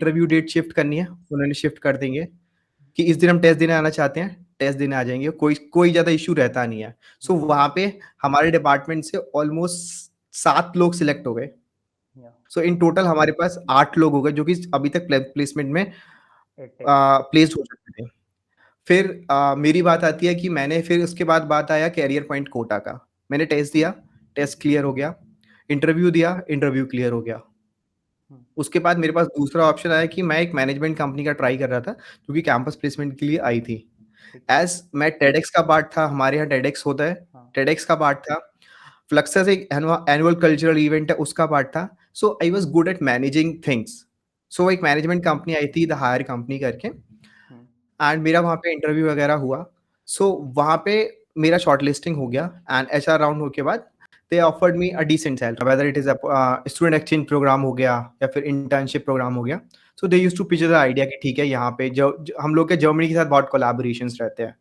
Interview date shift करनी है, उन्होंने शिफ्ट कर देंगे कि इस दिन हम टेस्ट देने आना चाहते हैं, टेस्ट देने आ जाएँगे, कोई कोई ज़्यादा इश्यू रहता नहीं है। सो वहाँ पे हमारे डिपार्टमेंट से ऑलमोस्ट 7 लोग सिलेक्ट हो गए। या सो इन टोटल हमारे पास 8 लोग हो गए जो कि अभी तक प्लेसमेंट में एटेक प्लेस्ड हो चुके थे। फिर मेरी बात आती है कि मैंने फिर उसके बाद बात आया कैरियर पॉइंट कोटा का। मैंने टेस्ट दिया, टेस्ट क्लियर हो गया, इंटरव्यू दिया, इंटरव्यू क्लियर हो गया। उसके बाद मेरे पास दूसरा ऑप्शन आया कि मैं एक मैनेजमेंट कंपनी का ट्राई कर रहा था, जो कि कैंपस प्लेसमेंट के लिए आई थी। ठीक है। एज़ मैं टेडेक्स का पार्ट था, हमारे यहाँ टेडेक्स होता है, हाँ टेडेक्स का पार्ट था। फ्लक्सस एक एनुअल कल्चरल इवेंट है, उसका पार्ट था। So I was good at managing things. So एक मैनेजमेंट कंपनी आई थी, द हायर कंपनी करके, एंड मेरा वहाँ पे इंटरव्यू वगैरह हुआ। सो वहाँ पे मेरा शॉर्टलिस्टिंग हो गया एंड एचआर राउंड हो के बाद they offered me a decent salary, whether it is a student exchange program हो गया या फिर इंटर्नशिप प्रोग्राम हो गया। So they used to pitch the idea कि ठीक है, यहाँ पे हम लोग के जर्मनी के साथ बहुत कोलैबोरेशंस रहते हैं।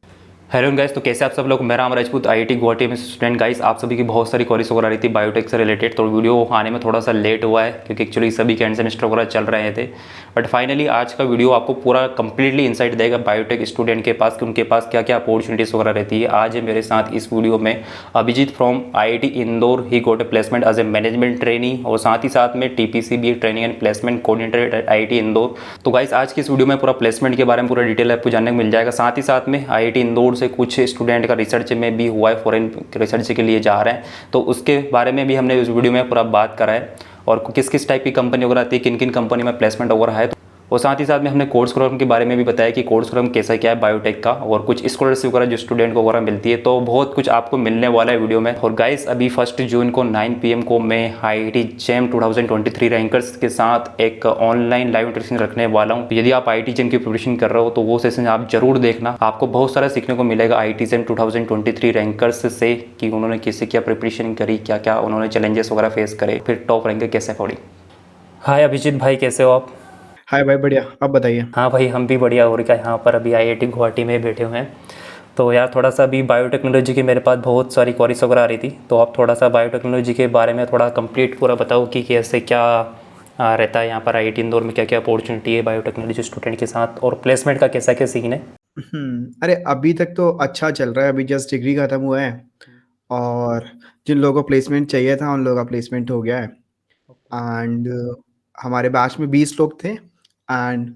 हेलो गाइस, तो कैसे आप सब लोग। मेरा नाम राजपूत, आईआईटी गुवाहाटी में स्टूडेंट। गाइस आप सभी की बहुत सारी क्वेरीज वगैरह रही थी बायोटेक से रिलेटेड, तो वीडियो आने में थोड़ा सा लेट हुआ है क्योंकि एक्चुअली सभी के एंड सेमेस्टर वगैरह चल रहे थे। बट फाइनली आज का वीडियो आपको पूरा कंप्लीटली इंसाइट देगा बायोटेक स्टूडेंट के पास कि उनके पास क्या क्या अपॉर्चुनिटीज़ वगैरह रहती है। आज है मेरे साथ इस वीडियो में Abhijeet from IIT Indore. He got a placement as a management trainee और साथ ही साथ में TPCB training and placement coordinator at IIT Indore. तो गाइस आज की इस वीडियो में पूरा प्लेसमेंट के बारे में पूरा डिटेल आपको जानने को मिल जाएगा। साथ ही साथ में आईआईटी इंदौर से कुछ स्टूडेंट का रिसर्च में भी हुआ है, फॉरेन रिसर्च के लिए जा रहे हैं, तो उसके बारे में भी हमने इस वीडियो में पूरा बात करा है और किस किस टाइप की कंपनी वगैरह आती है, किन किन कंपनी में प्लेसमेंट वगैरह है। और साथ ही साथ में हमने कोर्स प्रोग्राम के बारे में भी बताया कि कोर्स प्रोग्राम कैसा क्या है बायोटेक का, और कुछ स्कॉलरशिप वगैरह जो स्टूडेंट को वगैरह मिलती है। तो बहुत कुछ आपको मिलने वाला है वीडियो में। और गाइस अभी 1 जून को 9 PM को मैं आईआईटी जेम 2023 रैंकर्स के साथ एक ऑनलाइन लाइव इंटरेक्शन रखने वाला हूँ। यदि आप आईआईटी जेम की प्रिपरेशन कर रहे हो तो वो सेशन आप जरूर देखना, आपको बहुत सारा सीखने को मिलेगा आईआईटी जेम 2023 रैंकर्स से कि उन्होंने कैसे क्या प्रिपरेशन करी, क्या क्या उन्होंने चैलेंजेस वगैरह फेस करे, फिर टॉप रैंक कैसे पड़ी। हाय अभिजीत भाई, कैसे हो आप? हाय भाई, बढ़िया, आप बताइए। हाँ भाई, हम भी बढ़िया। और क्या, यहाँ पर अभी आईआईटी गुवाहाटी में बैठे हुए हैं। तो यार थोड़ा सा अभी बायोटेक्नोलॉजी की मेरे पास बहुत सारी क्वेरीज वगैरह आ रही थी, तो आप थोड़ा सा बायोटेक्नोलॉजी के बारे में थोड़ा कंप्लीट पूरा बताओ कि कैसे क्या रहता है यहाँ पर आईआईटी इंदौर में, क्या क्या अपॉर्चुनिटी है बायोटेक्नोलॉजी स्टूडेंट के साथ, और प्लेसमेंट का कैसा क्या सीन है। अरे अभी तक तो अच्छा चल रहा है, अभी जस्ट डिग्री खत्म हुआ है और जिन लोगों को प्लेसमेंट चाहिए था उन लोगों का प्लेसमेंट हो गया है। एंड हमारे बैच में 20 लोग थे एंड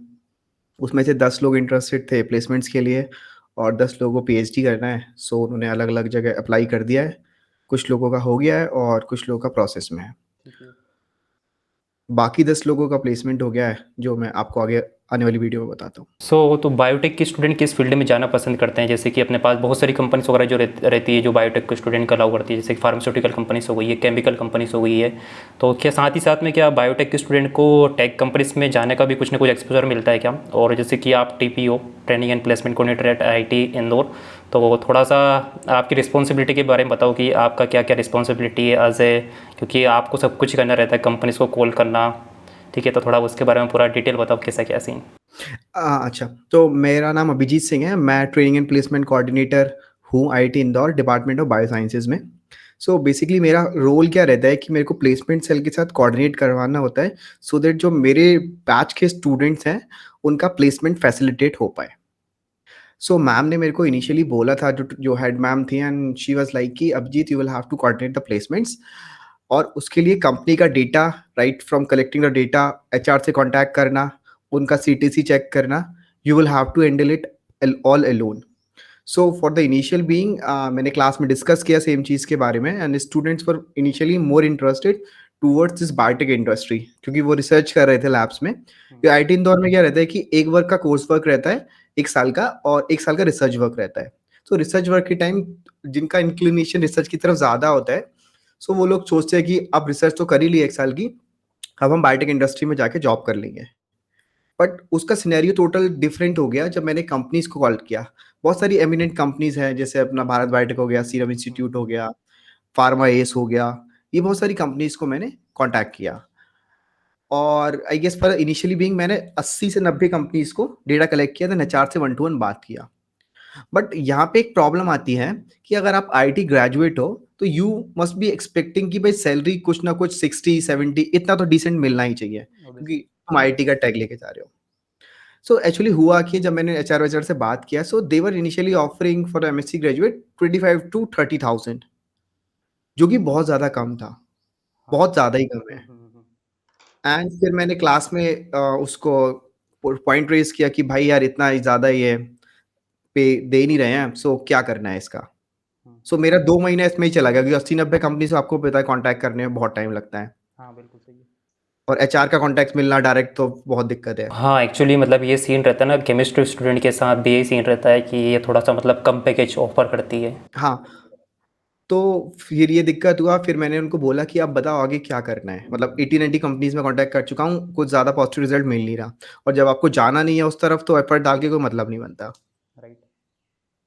उसमें से 10 लोग इंटरेस्टेड थे प्लेसमेंट्स के लिए और 10 लोगों को पीएचडी करना है। सो उन्होंने अलग अलग जगह अप्लाई कर दिया है। कुछ लोगों का हो गया है और कुछ लोगों का प्रोसेस में है। बाकी 10 लोगों का प्लेसमेंट हो गया है, जो मैं आपको आगे आने वाली वीडियो में बताता हूँ। तो बायोटेक के स्टूडेंट किस फील्ड में जाना पसंद करते हैं? जैसे कि अपने पास बहुत सारी कंपनीज वगैरह जो रहती है जो बायोटेक के स्टूडेंट का अलाउ करती है, जैसे कि फार्मास्यूटिकल कंपनीज हो गई है, केमिकल कंपनीज हो गई है। तो क्या साथ ही साथ में क्या बायोटेक के स्टूडेंट को टेक कंपनीज में जाने का भी कुछ ना कुछ एक्सपोजर मिलता है क्या? और जैसे कि आप TPO training and placement coordinator at IIT Indore, तो थोड़ा सा आपकी रिस्पॉन्सिबिलिटी के बारे में बताओ कि आपका क्या क्या रिस्पॉन्सिबिलिटी है एज ए, क्योंकि आपको सब कुछ करना रहता है, कंपनीज को कॉल करना, ठीक है। तो थोड़ा उसके बारे में पूरा डिटेल बताओ कैसा क्या सीन। अच्छा, तो मेरा नाम अभिजीत सिंह है। मैं ट्रेनिंग एंड प्लेसमेंट कोऑर्डिनेटर हूँ IIT Indore, department of biosciences में। सो बेसिकली मेरा रोल क्या रहता है कि मेरे को प्लेसमेंट सेल के साथ कोऑर्डिनेट करवाना होता है, सो दैट जो मेरे बैच के स्टूडेंट्स हैं उनका प्लेसमेंट फैसिलिटेट हो पाए। सो मैम ने मेरे को इनिशियली बोला था, जो हेड मैम थी, एंड शी वाज लाइक कि Abhijeet you will have to coordinate the placements, और उसके लिए कंपनी का data, right from collecting the data, HR से कांटेक्ट करना, उनका सीटीसी चेक करना, you will have to handle it all alone. So for the initial being मैंने class में डिस्कस किया सेम चीज़ के बारे में, and students were initially more interested towards this biotech industry, क्योंकि वो रिसर्च कर रहे थे लैब्स में। आईआईटी इंदौर में क्या रहता है कि एक वर्क का कोर्स वर्क रहता है 1 साल का, और 1 साल का रिसर्च वर्क रहता है। तो रिसर्च वर्क के टाइम जिनका इंक्लिनेशन रिसर्च की तरफ ज़्यादा होता है, सो वो लोग सोचते हैं कि अब रिसर्च तो कर ही ली 1 साल की, अब हम बायोटेक इंडस्ट्री में जाके जॉब कर लेंगे। बट उसका सिनेरियो टोटल डिफरेंट हो गया जब मैंने कंपनीज़ को कॉल किया। बहुत सारी एमिनेंट कंपनीज़ हैं, जैसे अपना भारत बायोटेक हो गया, सीरम इंस्टीट्यूट हो गया, फार्मा एस हो गया, ये बहुत सारी कंपनीज़ को मैंने कॉन्टैक्ट किया। और I guess for initially being मैंने 80 से 90 कंपनीज़ को डेटा कलेक्ट किया, देन एचआर से 1 टू 1 बात किया। बट यहाँ पे एक प्रॉब्लम आती है कि अगर आप आईआईटी ग्रेजुएट हो तो यू मस्ट बी एक्सपेक्टिंग कि भाई सैलरी कुछ ना कुछ 60-70 इतना तो डिसेंट मिलना ही चाहिए, क्योंकि तुम आईटी का टैग लेके जा रहे हो। सो एक्चुअली हुआ कि जब मैंने एचआर से बात किया, so they were initially offering for MSc graduate 25 to 30,000, जो कि बहुत ज़्यादा कम था, हाँ। बहुत ज़्यादा ही कम है। एंड फिर मैंने क्लास में उसको पॉइंट रेज़ किया कि भाई यार इतना ज़्यादा ये पे दे ही नहीं रहे हैं, सो क्या करना है इसका? सो मेरा 2 महीना इसमें ही चला गया, क्योंकि 80-90 कंपनी से आपको पता है कॉन्टैक्ट करने में बहुत टाइम लगता है, हाँ, बिल्कुल सही है। और एचआर का कॉन्टैक्ट मिलना डायरेक्ट तो बहुत दिक्कत है। हाँ, एक्चुअली मतलब ये सीन रहता है ना, केमिस्ट्री स्टूडेंट के साथ भी यही सीन रहता है कि ये थोड़ा-सा मतलब कम पैकेज ऑफ़र करती है। हाँ, तो फिर ये दिक्कत हुआ, फिर मैंने उनको बोला कि अब बताओ आगे क्या करना है? मतलब 80-90 कंपनीज़ में कॉन्टैक्ट कर चुका हूँ, कुछ ज़्यादा पॉजिटिव रिज़ल्ट मिल नहीं रहा, और जब आपको जाना नहीं है उस तरफ तो एफर्ट डाल के कोई मतलब नहीं बनता। राइट।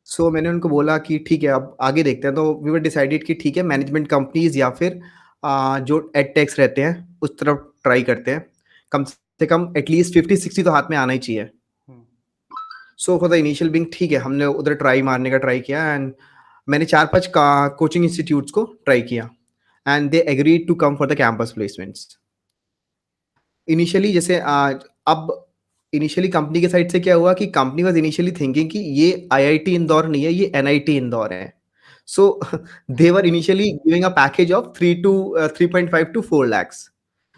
सो मैंने उनको बोला कि ठीक है, अब आगे देखते हैं, तो वी वर डिसाइडेड कि ठीक है, मैनेजमेंट कंपनीज़ या फिर जो एडटेक्स रहते हैं, उस तरफ ट्राई करते हैं। कम से कम एटलीस्ट 50-60 तो हाथ में आना ही चाहिए। हुँ। So for the initial being ठीक है, हमने उधर ट्राई मारने का ट्राई किया, एंड मैंने 4-5 का कोचिंग इंस्टीट्यूट्स को ट्राई किया, and they agreed to come for the campus placements. Initially जैसे अब इनिशियली कंपनी के साइड से क्या हुआ कि कंपनी वाज़ इनिशियली थिंकिंग कि ये आईआईटी इंदौर नहीं है, ये एनआईटी इंदौर है। So they were initially giving a package of 3.5 to 4 lakhs.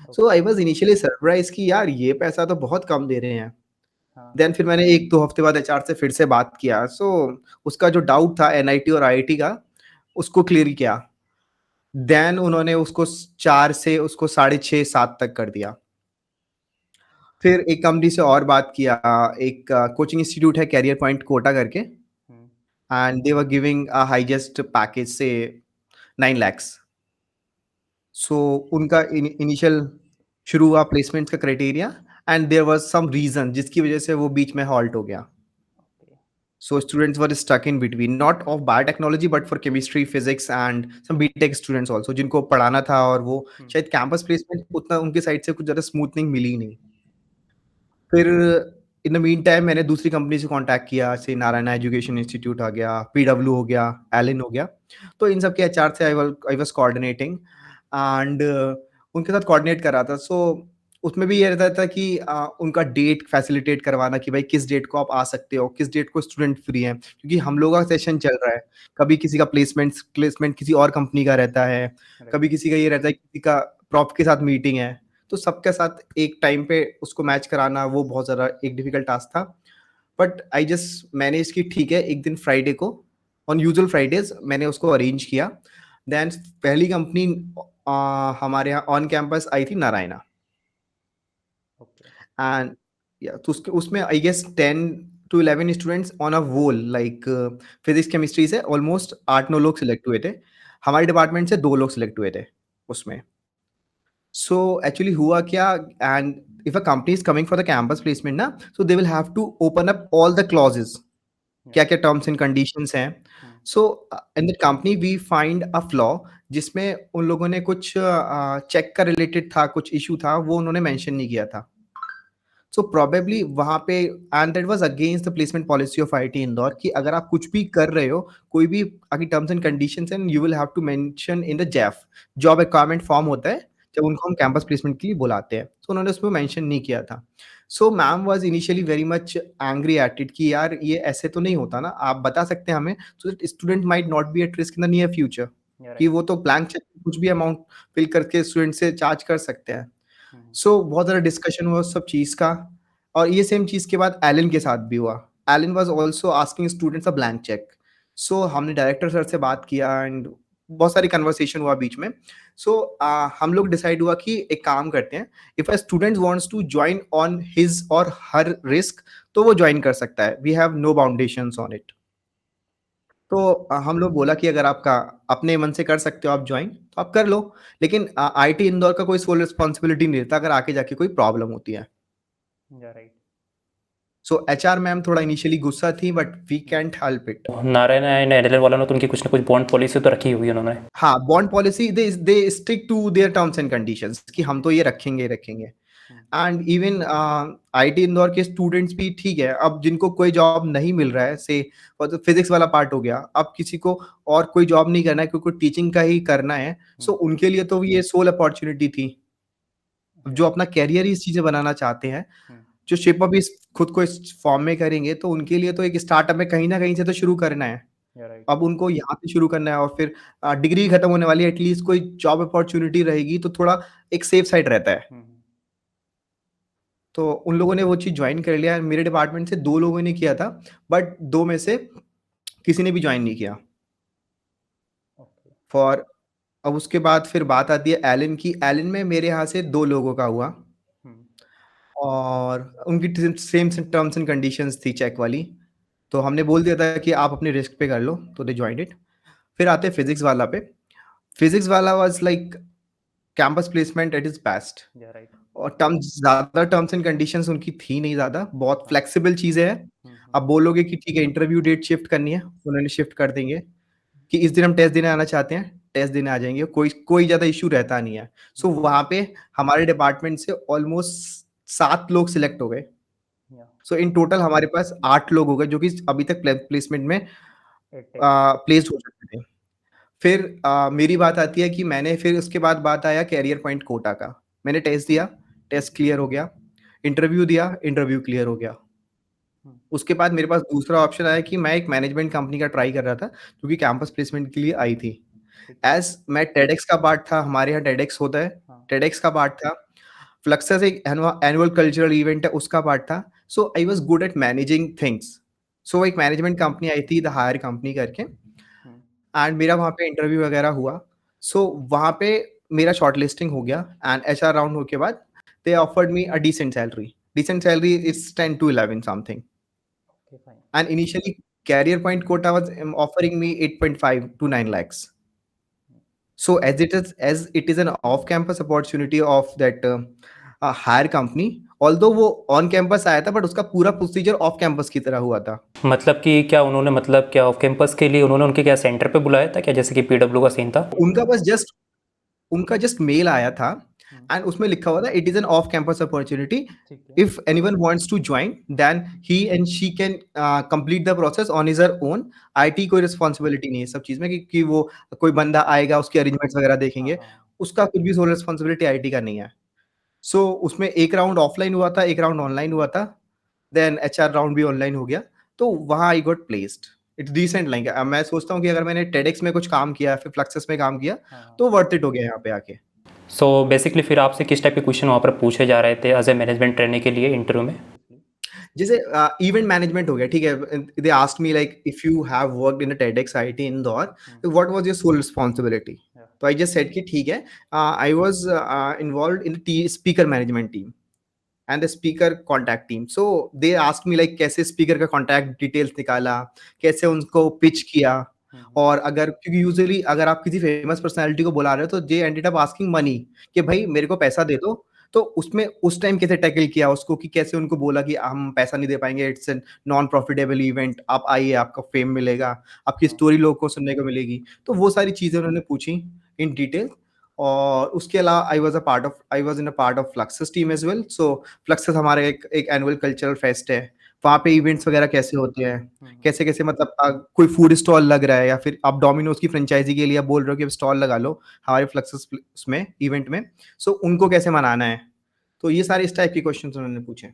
So okay. I was initially surprised कि यार ये पैसा तो बहुत कम दे रहे हैं। हाँ। देन फिर मैंने 1-2 हफ्ते बाद एचआर से फिर से बात किया, सो उसका जो डाउट था एनआईटी और आईआईटी का, उसको क्लियर किया। देन उन्होंने उसको 4 से उसको साढ़े 6-7 तक कर दिया। फिर एक कंपनी से और बात किया, एक कोचिंग इंस्टीट्यूट है कैरियर पॉइंट कोटा करके, हुँ। And they were giving a highest package से 9 लैक्स। सो उनका इनिशियल शुरू हुआ प्लेसमेंट्स का criteria, and there was some reason जिसकी वजह से वो बीच में हॉल्ट हो गया। Okay. So students were stuck in between, not of biotechnology but for chemistry, physics and some BTech students also, जिनको पढ़ाना था, और वो हुँ। शायद कैंपस प्लेसमेंट उतना उनके साइड से कुछ ज़्यादा स्मूथनिंग मिली ही नहीं। फिर इन द मीन टाइम मैंने दूसरी कंपनी से कॉन्टैक्ट किया, जैसे नारायणा एजुकेशन इंस्टीट्यूट आ गया, पीडब्ल्यू हो गया, एलिन हो गया। तो इन सब के एचआर से आई वाज़ कोऑर्डिनेटिंग, एंड उनके साथ कोऑर्डिनेट कर रहा था। सो उसमें भी ये रहता था कि उनका डेट फैसिलिटेट करवाना कि भाई किस डेट को आप आ सकते हो, किस डेट को स्टूडेंट फ्री हैं। क्योंकि हम लोगों का सेशन चल रहा है, कभी किसी का प्लेसमेंट किसी और कंपनी का रहता है, राइट। कभी किसी का ये रहता है किसी का प्रॉफ के साथ मीटिंग है। तो सबके साथ एक टाइम पे उसको मैच कराना वो बहुत ज़्यादा एक डिफिकल्ट टास्क था। बट आई जस्ट मैनेज कि ठीक है, एक दिन फ्राइडे को ऑन यूजुअल फ्राइडेज़ मैंने उसको अरेंज किया। देन पहली कंपनी हमारे यहाँ ऑन कैंपस आई थी नारायणा, ओके। एंड या तो उसके उसमें I guess 10 to 11 students on a whole, like physics chemistry से ऑलमोस्ट 8-9 लोग सिलेक्ट हुए थे। हमारे डिपार्टमेंट से 2 लोग सिलेक्ट हुए थे उसमें। सो एक्चुअली हुआ क्या, and if a company is coming for the campus placement ना, so they will have to open up all the clauses, yeah. क्या क्या टर्म्स एंड कंडीशंस हैं। हुँ। So in that company we find a flaw, जिसमें उन लोगों ने कुछ चेक का रिलेटेड था, कुछ इशू था, वो उन्होंने मेंशन नहीं किया था। सो प्रोबेबली वहाँ पे, and that was against the placement policy of IIT Indore, कि अगर आप कुछ भी कर रहे हो, कोई भी आपकी टर्म्स एंड कंडीशंस हैं, you will have to mention in the JAF, job requirement form होता है, जब उनको हम कैंपस प्लेसमेंट के लिए बुलाते हैं। सो उन्होंने उसमें मेंशन नहीं किया था। So ma'am was initially very much angry at it कि यार ये ऐसे तो नहीं होता ना, आप बता सकते हैं हमें, so that student might not be at risk in the near future, या। कि राइट। वो तो ब्लैंक चेक कुछ भी अमाउंट फिल करके स्टूडेंट से चार्ज कर सकते हैं। हुँ। सो बहुत ज़्यादा डिस्कशन हुआ उस सब चीज़ का, और ये सेम चीज़ के बाद एलन के साथ भी हुआ। Allen was also asking students a blank cheque. So हमने डायरेक्टर सर से बात किया, एंड बहुत सारी कन्वर्सेशन हुआ बीच में। सो हम लोग डिसाइड हुआ कि एक काम करते हैं, if a student wants to join on his or her risk, तो वो जॉइन कर सकता है। We have no boundations on it. तो हम लोग बोला कि अगर आपका अपने मन से कर सकते हो आप जॉइन, तो आप कर लो। लेकिन आईआईटी इंदौर का कोई सोल रिस्पॉन्सिबिलिटी नहीं रहता अगर आगे जाके कोई प्रॉब्लम होती है। Yeah. Right. So HR ma'am थोड़ा इनिशियली गुस्सा थी, but we hmm. Can't help it. Narayan and Airtel वालों ने तो उनकी कुछ ना कुछ बॉन्ड पॉलिसी तो रखी हुई है उन्होंने। हाँ, bond policy they stick to their terms and conditions कि हम तो ये रखेंगे ही रखेंगे। Hmm. And even IIT Indore के स्टूडेंट्स भी ठीक है, अब जिनको कोई जॉब नहीं मिल रहा है, से और फिजिक्स वाला पार्ट हो गया, अब किसी को और कोई जॉब नहीं करना है, क्योंकि टीचिंग का ही करना है, हुँ। सो उनके लिए तो ये सोल अपॉर्चुनिटी थी। जो अपना करियर ही इस चीज़ें बनाना चाहते हैं, जो शिप अप इस खुद को इस फॉर्म में करेंगे, तो उनके लिए तो एक स्टार्टअप में कहीं न कहीं से तो शुरू करना है। राइट। अब उनको यहाँ से शुरू करना है और फिर डिग्री खत्म होने वाली है, एटलीस्ट कोई जॉब अपॉर्च्युनिटी रहेगी तो थोड़ा एक सेफ साइड रहता है। तो उन लोगों ने वो चीज़ जॉइन कर लिया। मेरे डिपार्टमेंट से 2 लोगों ने किया था, बट 2 में से किसी ने भी जॉइन नहीं किया। ओके। फॉर अब उसके बाद फिर बात आती है एलन की। एलन में मेरे यहाँ से 2 लोगों का हुआ और उनकी सेम टर्म्स एंड कंडीशंस थी चेक वाली। तो हमने बोल दिया था कि आप अपने रिस्क पे कर लो, तो दे जॉइन्ड इट। फिर आते हैं फिज़िक्स वाला पे। फिज़िक्स वाला was like campus placement at its best. Right. और ज़्यादा टर्म्स एंड कंडीशंस उनकी थी नहीं ज़्यादा, बहुत हाँ। फ्लेक्सिबल चीज़ें हैं। आप बोलोगे कि ठीक है इंटरव्यू डेट शिफ्ट करनी है, उन्होंने शिफ्ट कर देंगे कि इस दिन हम टेस्ट देने आना चाहते हैं, टेस्ट देने आ जाएँगे, कोई कोई ज़्यादा इश्यू रहता नहीं है। सो वहाँ पे हमारे डिपार्टमेंट से ऑलमोस्ट 7 लोग सिलेक्ट हो गए। सो इन टोटल हमारे पास 8 लोग हो गए जो कि अभी तक प्लेसमेंट में प्लेस्ड हो चुके थे। फिर मेरी बात आती है कि मैंने फिर उसके बाद बात आया करियर पॉइंट कोटा का। मैंने टेस्ट दिया, टेस्ट क्लियर हो गया, इंटरव्यू दिया, इंटरव्यू क्लियर हो गया। उसके बाद मेरे पास दूसरा ऑप्शन आया कि मैं एक मैनेजमेंट कंपनी का ट्राई कर रहा था, जो कि कैंपस प्लेसमेंट के लिए आई थी। एज़ मैं टेडेक्स का पार्ट था, हमारे यहाँ टेडेक्स होता है, टेडेक्स का पार्ट था। फ्लक्सस एक एनुअल कल्चरल इवेंट है, उसका पार्ट था। So I was good at managing things. So एक मैनेजमेंट कंपनी आई थी, द हायर कंपनी करके, एंड मेरा वहाँ पे इंटरव्यू वगैरह हुआ। सो वहाँ पे मेरा शॉर्टलिस्टिंग हो गया एंड एचआर राउंड हो के बाद they offered me a decent salary. Decent salary is 10 to 11 something. And initially, Career Point quota was offering me 8.5 to 9 lakhs. So as it is an off-campus opportunity of that hire company, although वो on campus आया था, but उसका पूरा procedure off campus की तरह हुआ था। मतलब कि क्या उन्होंने मतलब क्या ऑफ कैंपस के लिए उन्होंने उनके क्या सेंटर पे बुलाया था क्या, जैसे कि पीडब्ल्यू का सीन था? उनका जस्ट मेल आया था एंड उसमें लिखा हुआ था it is an off campus opportunity. If anyone wants to join then he and she can complete the process on his her own. IT कोई रिस्पांसिबिलिटी नहीं है सब चीज में कि वो कोई बंदा आएगा उसके अरेंजमेंट्स वगैरह देखेंगे, उसका कुछ भी सोल रिस्पांसिबिलिटी आईटी का नहीं है। सो उसमें एक राउंड ऑफलाइन हुआ था, एक राउंड ऑनलाइन हुआ था, देन एचआर राउंड भी ऑनलाइन हो गया। तो वहाँ I got placed. It's decent like मैं सोचता हूँ कि अगर मैंने टेडेक्स में कुछ काम किया फिर फ्लक्सस में काम किया तो वर्थ इट हो गया यहाँ पे आके। सो बेसिकली फिर आपसे किस टाइप के क्वेश्चन वहाँ पर पूछे जा रहे थे एज ए मैनेजमेंट ट्रेनिंग के लिए इंटरव्यू में? जैसे इवेंट मैनेजमेंट हो गया, ठीक है, they asked me like if you have worked in a TEDx IIT Indore, what was your sole responsibility? तो आई जस्ट सेड कि ठीक है, I was involved in the speaker management team and the speaker contact team. So they asked me like कैसे speaker का contact details निकाला, कैसे उनको pitch किया, और अगर क्योंकि यूजुअली अगर आप किसी फेमस पर्सनैलिटी को बुला रहे हो तो they ended up asking money कि भाई मेरे को पैसा दे दो। तो उसमें उस टाइम कैसे टैकल किया उसको कि कैसे उनको बोला कि हम पैसा नहीं दे पाएंगे, it's an non profitable event, आप आइए आपका फेम मिलेगा, आपकी स्टोरी लोगों को सुनने को मिलेगी। तो वो सारी चीजें उन्होंने पूछी इन डिटेल। और उसके अलावा I was in a part of Fluxus team as well. So Fluxus हमारा एक एनुअल कल्चरल फेस्ट है, वहाँ पे इवेंट्स वगैरह कैसे होते हैं, कैसे-कैसे मतलब कोई फूड स्टॉल लग रहा है या फिर आप डोमिनोज की फ्रेंचाइजी के लिए आप बोल रहे हो कि स्टॉल लगा लो हमारे फ्लक्सस उसमें इवेंट में, सो उनको कैसे मनाना है। तो ये सारे इस टाइप के क्वेश्चंस उन्होंने पूछे।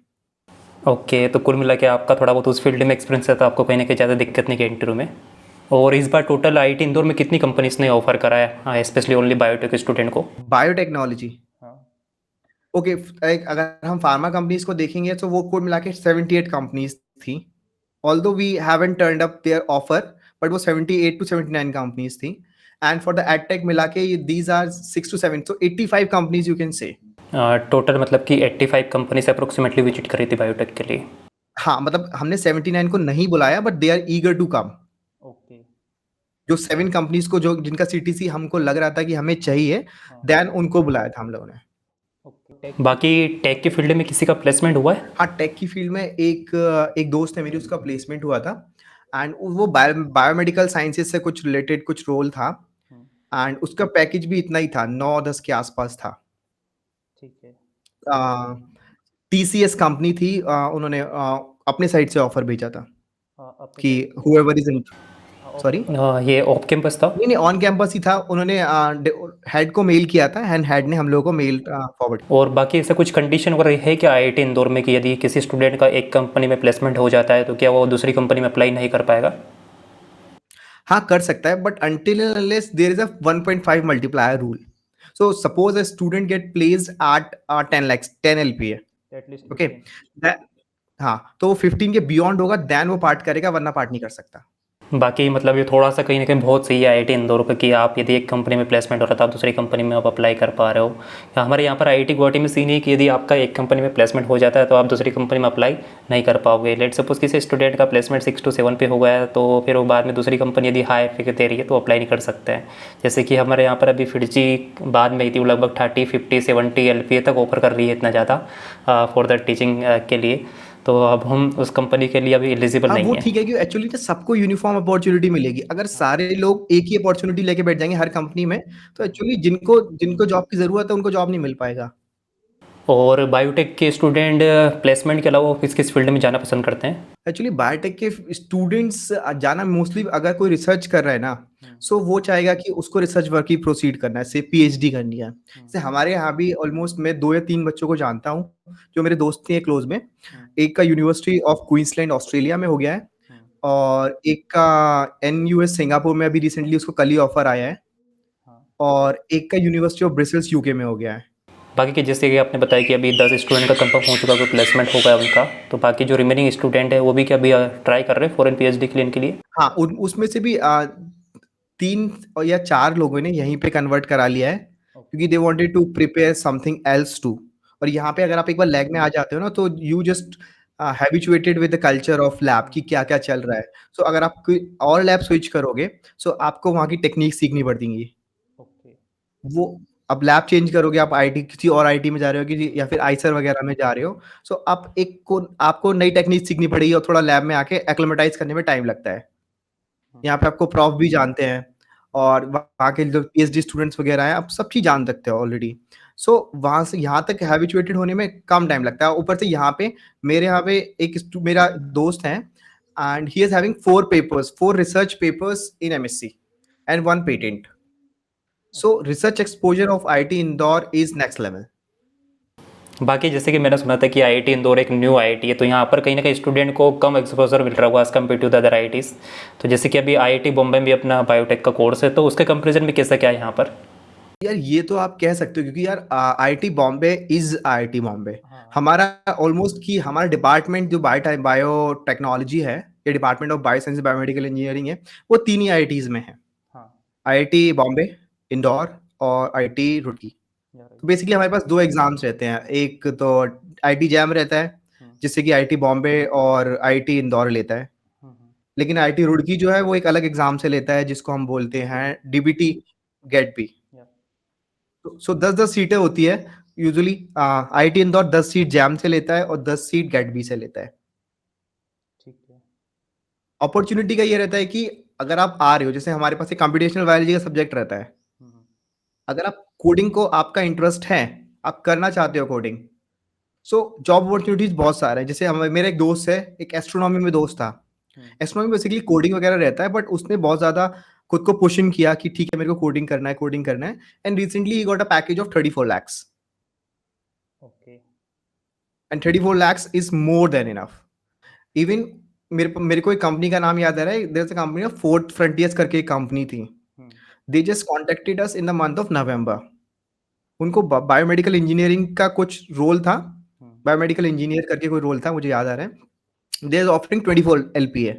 ओके, तो कुल मिला के आपका थोड़ा बहुत उस फील्ड में एक्सपीरियंस है तो आपको कहीं ना कहीं ज़्यादा दिक्कत नहीं की इंटरव्यू में। और इस बार टोटल आईटी इंदौर में कितनी कंपनीज ने ऑफर करा है स्पेशली ओनली बायोटेक स्टूडेंट को? बायोटेक्नोलॉजी, ओके, अगर हम फार्मा कंपनीज को देखेंगे तो वो कुल मिला के 78 कंपनीज थी। Although we haven't turned up their offer, but वो 78 to 79 कंपनीज थी। एंड फॉर द एडटेक मिला के these are 6 to 7, so 85 companies you can say. Total मतलब कि 85 कंपनीज अप्रोक्सीमेटली विजिट करी थी बायोटेक के लिए। हाँ, मतलब हमने 79 को नहीं बुलाया but they are eager to come. Okay. जो 7 कंपनीज को जो जिनका सीटीसी हमको लग रहा था कि हमें चाहिए, देन उनको बुलाया था हम लोगों ने। बाकी टेक की फील्ड में किसी का प्लेसमेंट हुआ है? हाँ, टेक की फील्ड में एक दोस्त है मेरी, उसका प्लेसमेंट हुआ था एंड वो बायोमेडिकल साइंसेज से कुछ रिलेटेड कुछ रोल था एंड उसका पैकेज भी इतना ही था, 9-10 के आसपास था। ठीक है। टीसीएस कंपनी थी, उन्होंने अपने साइड से ऑफर भेजा था कि whoever is in सॉरी, ये ऑफ कैंपस था? नहीं, नहीं, ऑन कैंपस ही था। उन्होंने हेड को मेल किया था एंड हेड ने हम लोगों को मेल फॉरवर्ड। और बाकी ऐसा कुछ कंडीशन वगैरह है क्या आईआईटी इंदौर में कि यदि किसी स्टूडेंट का एक कंपनी में प्लेसमेंट हो जाता है तो क्या वो दूसरी कंपनी में अप्लाई नहीं कर पाएगा? हाँ, कर सकता है, but until and unless there is a 1.5 multiplier rule. So suppose a student get placed at 10 lakhs, 10 LPA. At least okay, 15। हाँ, तो 15 के बियॉन्ड होगा देन वो पार्ट करेगा, वरना पार्ट नहीं कर सकता। बाकी मतलब ये थोड़ा सा कहीं ना कहीं बहुत सही है आईआईटी इंदौर का कि आप यदि एक कंपनी में प्लेसमेंट हो रहा था आप दूसरी कंपनी में आप अप्लाई कर पा रहे हो। या हमारे यहाँ पर आईआईटी गुवाहाटी में सीन है कि यदि आपका एक कंपनी में प्लेसमेंट हो जाता है तो आप दूसरी कंपनी में अप्लाई नहीं कर पाओगे। लेट सपोज किसी स्टूडेंट का प्लेसमेंट 6 to 7 पे हो गया है तो फिर वो बाद में दूसरी कंपनी यदि हाई फिगर दे रही है तो अप्लाई नहीं कर सकते हैं। जैसे कि हमारे यहाँ पर अभी फिडजी बाद में थी, वो लगभग 30, 50, 70 LPA तक ऑफर कर रही है इतना ज़्यादा फॉर द टीचिंग के लिए। तो अब हम उस कंपनी के लिए अभी एलिजिबल हाँ, नहीं वो है। ठीक है कि एक्चुअली तो सबको यूनिफॉर्म अपॉर्चुनिटी मिलेगी। अगर सारे लोग एक ही अपॉर्चुनिटी लेके बैठ जाएंगे हर कंपनी में, तो एक्चुअली जिनको जिनको जॉब की जरूरत है उनको जॉब नहीं मिल पाएगा। और बायोटेक के स्टूडेंट प्लेसमेंट के अलावा किस किस फील्ड में जाना पसंद करते हैं? एक्चुअली बायोटेक के स्टूडेंट्स जाना मोस्टली, अगर कोई रिसर्च कर रहा है ना, सो वो चाहेगा कि उसको रिसर्च वर्क ही प्रोसीड करना है, से पीएचडी करनी है। जैसे हमारे यहाँ भी ऑलमोस्ट मैं 2 या 3 बच्चों को जानता हूँ, जो मेरे दोस्त थे क्लोज में। एक का यूनिवर्सिटी ऑफ क्वींसलैंड ऑस्ट्रेलिया में हो गया है, और एक का एनयूएस सिंगापुर में अभी रिसेंटली उसको कल ही ऑफर आया है, और एक का यूनिवर्सिटी ऑफ ब्रिसल्स यूके में हो गया है। बाकी के जैसे कि आपने बताया कि अभी 10 स्टूडेंट का कंफर्म हो चुका है, कोई प्लेसमेंट हो गया उनका, तो बाकी जो रिमेनिंग स्टूडेंट है वो भी क्या अभी ट्राई कर रहे हैं फॉरेन पीएचडी के लिए इनके लिए? हाँ, उसमें से भी 3 या 4 लोगों ने यहीं पे कन्वर्ट करा लिया है, क्योंकि they wanted to prepare something else too. और यहाँ पे अगर आप एक बार लैब में आ जाते हो ना, तो you just habituated with the culture of lab कि क्या-क्या चल रहा है। सो अगर आप कोई और लैब स्विच करोगे, सो आपको वहाँ की टेक्नीक सीखनी पड़ेंगी। ओके। वो अब लैब चेंज करोगे, आप आईटी किसी और आईटी में जा रहे हो कि या फिर आईसर वगैरह में जा रहे हो, सो आप एक को आपको नई टेक्नीक सीखनी पड़ेगी, और थोड़ा लैब में आके एक्लिमेटाइज करने में टाइम लगता है। यहाँ पे आपको प्रॉफ भी जानते हैं, और वहाँ के जो पीएचडी स्टूडेंट्स वगैरह हैं, आप सब चीज़ जान सकते हो ऑलरेडी। सो वहाँ से यहाँ तक हैबिचुएटेड होने में कम टाइम लगता है। ऊपर से यहाँ पे मेरे यहाँ पे मेरा दोस्त है, and he is having 4 research papers in MSc and 1 patent. So research exposure of IIT Indore is next level. बाकी जैसे कि मैंने सुना था कि आईआईटी इंदौर एक न्यू आईआईटी है, तो यहाँ पर कहीं ना कहीं स्टूडेंट को कम एक्सपोजर मिल रहा होगा as compared to the other IITs. तो जैसे कि अभी आईआईटी बॉम्बे में भी अपना बायोटेक का कोर्स है, तो उसके कंपेरिजन में कैसा क्या है यहाँ पर? यार ये तो आप कह सकते हो, क्योंकि यार IIT Bombay is IIT Bombay. हमारा ऑलमोस्ट कि हमारा डिपार्टमेंट जो बायोटेक्नोलॉजी है, या department of bio science biomedical engineering है, वो 3 ही आईआईटीज में है। आईआईटी बॉम्बे, इंदौर और आईआईटी रुड़की। तो बेसिकली हमारे पास 2 एग्जाम्स रहते हैं। एक तो आईआईटी जैम रहता है, जिससे कि आईआईटी बॉम्बे और आईआईटी इंदौर लेता है। लेकिन आईआईटी रुड़की जो है वो एक अलग एग्जाम से लेता है, जिसको हम बोलते हैं डीबीटी गेट बी। सो 10-10 सीटें होती है usually. IIT Indore 10 seat jam से लेता है और 10 सीट गेट बी से लेता है। ठीक है। अपॉर्चुनिटी का ये रहता है कि अगर आप आ रहे हो, जैसे हमारे पास एक कंप्यूटेशनल बायोलॉजी का सब्जेक्ट रहता है, अगर आप कोडिंग को आपका इंटरेस्ट है, आप करना चाहते हो कोडिंग, सो जॉब अपॉर्चुनिटीज बहुत सारे हैं। जैसे मेरा एक दोस्त है, एक एस्ट्रोनॉमी में दोस्त था। एस्ट्रोनॉमी बेसिकली कोडिंग वगैरह रहता है, बट उसने बहुत ज्यादा खुद को पुशिंग किया कि ठीक है मेरे को कोडिंग करना है, कोडिंग करना है, and recently he got a package of 34 lakhs। Okay. And 34 lakhs is more than enough. Even मेरे को एक कंपनी का नाम याद आ रहा है, there is a company of fourth frontiers करके एक कंपनी थी। They just contacted us in the month of November. उनको बायोमेडिकल इंजीनियरिंग का कुछ रोल था, बायोमेडिकल इंजीनियर करके कोई रोल था, मुझे याद आ रहा है। They are offering 24 LPA।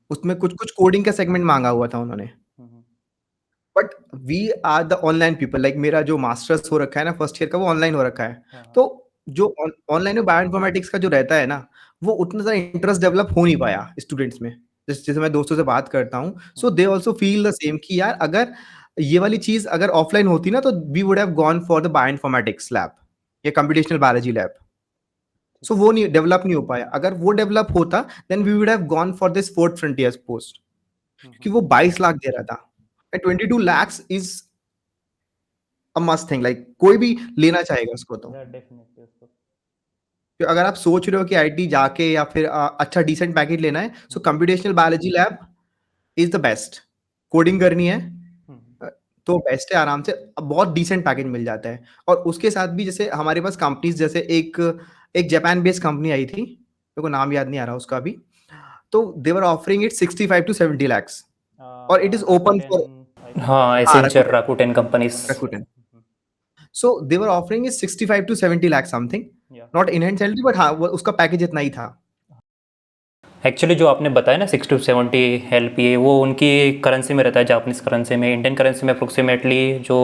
उसमें कुछ कुछ कोडिंग का सेगमेंट मांगा हुआ था उन्होंने। But we are the online people, like मेरा जो मास्टर्स हो रखा है ना फर्स्ट ईयर का, वो ऑनलाइन हो रखा है। तो जो ऑनलाइन में बायोइन्फॉर्मेटिक्स का जो रहता है ना, वो उतना ज़्यादा इंटरेस्ट डेवलप हो नहीं पाया स्टूडेंट्स में। जैसे मैं दोस्तों से बात करता हूँ, so they also feel the same कि यार अगर ये वाली चीज़ अगर ऑफलाइन होती ना, तो we would have gone for the bioinformatics lab या कंप्यूटेशनल बायोलॉजी लैब। सो वो नहीं डेवलप नहीं हो पाया। अगर वो डेवलप होता, then we would have gone for this fourth frontier post, क्योंकि वो 22 लाख दे रहा था। 22 lakhs is a must thing, like कोई भी लेना चाहेगा उसको। तो डेफिनेटली उसको। अगर आप सोच रहे हो कि आईटी जाके या फिर अच्छा डिसेंट पैकेज लेना है, so computational biology lab is the best. Coding करनी है तो बेस्ट है आराम से बहुत डिसेंट पैकेज मिल जाता है और उसके साथ भी जैसे हमारे पास कंपनीज़ जैसे एक एक जापान बेस्ड कंपनी आई थी, मेरे को नाम याद नहीं आ रहा उसका अभी, तो they were offering it 65 to 70 lakhs और इट इज़ ओपन फॉर हाँ, हाँ, Accenture, Rakuten companies. Rakuten. So they were offering is 65 to 70 lakh something, not in hand salary, but हाँ वो उसका पैकेज इतना ही था। एक्चुअली जो आपने बताया ना 60 to 70 LPA, वो उनकी करेंसी में रहता है, जापानीज करेंसी में। इंडियन करेंसी में अप्रोक्सीमेटली जो